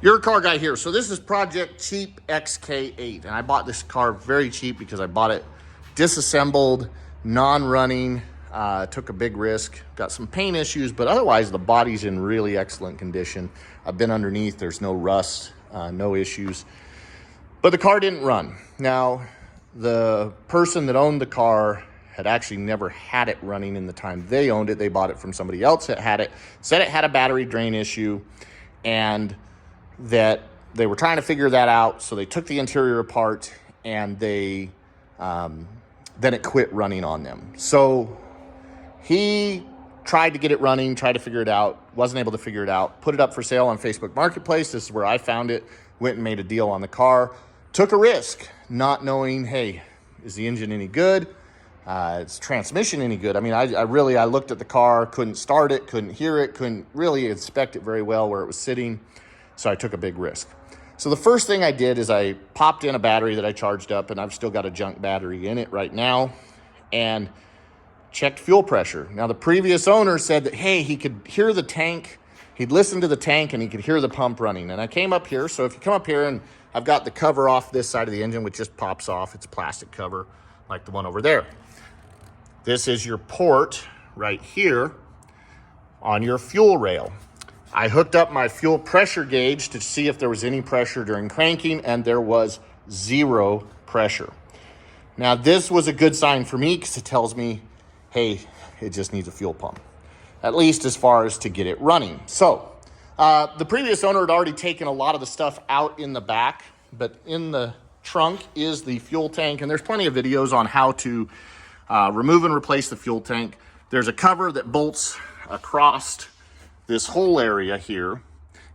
You're a car guy here. So this is Project Cheap XK8. And I bought this car very cheap because I bought it disassembled, non-running, took a big risk, got some paint issues, but otherwise the body's in really excellent condition. I've been underneath, there's no rust, no issues. But the car didn't run. Now, the person that owned the car had actually never had it running in the time they owned it. They bought it from somebody else that had it, said it had a battery drain issue, and that they were trying to figure that out. So they took the interior apart and they then it quit running on them. So he tried to get it running, tried to figure it out, wasn't able to figure it out, put it up for sale on Facebook Marketplace. This is where I found it, went and made a deal on the car, took a risk, not knowing, hey, is the engine any good? Is transmission any good? I mean, I looked at the car, couldn't start it, couldn't hear it, couldn't really inspect it very well where it was sitting. So I took a big risk. So the first thing I did is I popped in a battery that I charged up, and I've still got a junk battery in it right now, and checked fuel pressure. Now, the previous owner said that, hey, he could hear the tank. He'd listen to the tank and he could hear the pump running. And I came up here. So if you come up here, and I've got the cover off this side of the engine, which just pops off. It's a plastic cover like the one over there. This is your port right here on your fuel rail. I hooked up my fuel pressure gauge to see if there was any pressure during cranking, and there was zero pressure. Now, this was a good sign for me because it tells me, hey, it just needs a fuel pump, at least as far as to get it running. So the previous owner had already taken a lot of the stuff out in the back, but in the trunk is the fuel tank, and there's plenty of videos on how to remove and replace the fuel tank. There's a cover that bolts across this whole area here,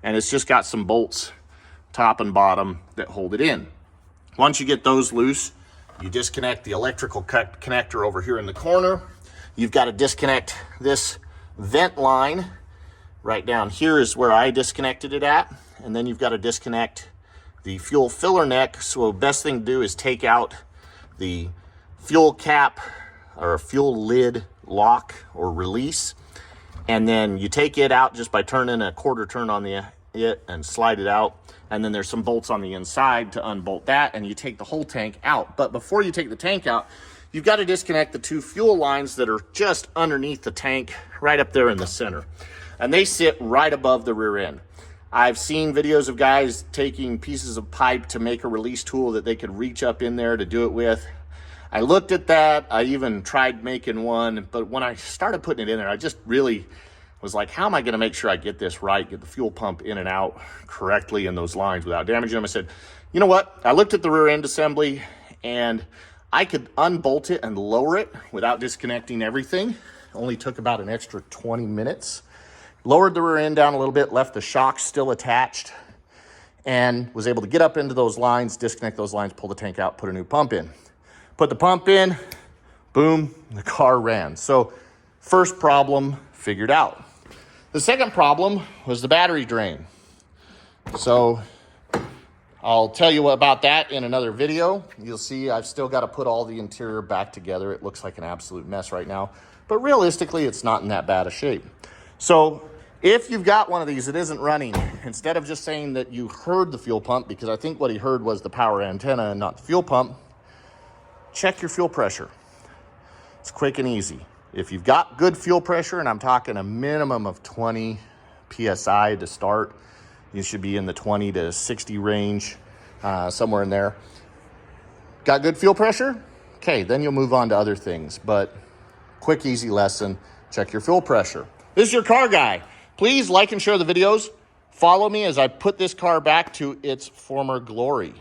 and it's just got some bolts top and bottom that hold it in. Once you get those loose, you disconnect the electrical connector over here in the corner. You've got to disconnect this vent line. Right down here is where I disconnected it at, and then you've got to disconnect the fuel filler neck. So the best thing to do is take out the fuel cap or fuel lid lock or release, and then you take it out just by turning a quarter turn on it and slide it out. And then there's some bolts on the inside to unbolt that, and you take the whole tank out. But before you take the tank out, you've got to disconnect the two fuel lines that are just underneath the tank, right up there in the center. And they sit right above the rear end. I've seen videos of guys taking pieces of pipe to make a release tool that they could reach up in there to do it with. I looked at that. I even tried making one, but when I started putting it in there, I just really was like, how am I going to make sure I get this right, get the fuel pump in and out correctly in those lines without damaging them? I said, you know what? I looked at the rear end assembly, and I could unbolt it and lower it without disconnecting everything. It only took about an extra 20 minutes. Lowered the rear end down a little bit, left the shocks still attached, and was able to get up into those lines, disconnect those lines, pull the tank out, put a new pump in. Put the pump in, boom, the car ran. So first problem figured out. The second problem was the battery drain. So I'll tell you about that in another video. You'll see I've still got to put all the interior back together. It looks like an absolute mess right now, but realistically, it's not in that bad a shape. So if you've got one of these that isn't running, instead of just saying that you heard the fuel pump, because I think what he heard was the power antenna and not the fuel pump, check your fuel pressure. It's quick and easy. If you've got good fuel pressure, and I'm talking a minimum of 20 PSI to start, you should be in the 20 to 60 range, somewhere in there. Got good fuel pressure? Okay, then you'll move on to other things. But quick, easy lesson, check your fuel pressure. This is your car guy. Please like and share the videos. Follow me as I put this car back to its former glory.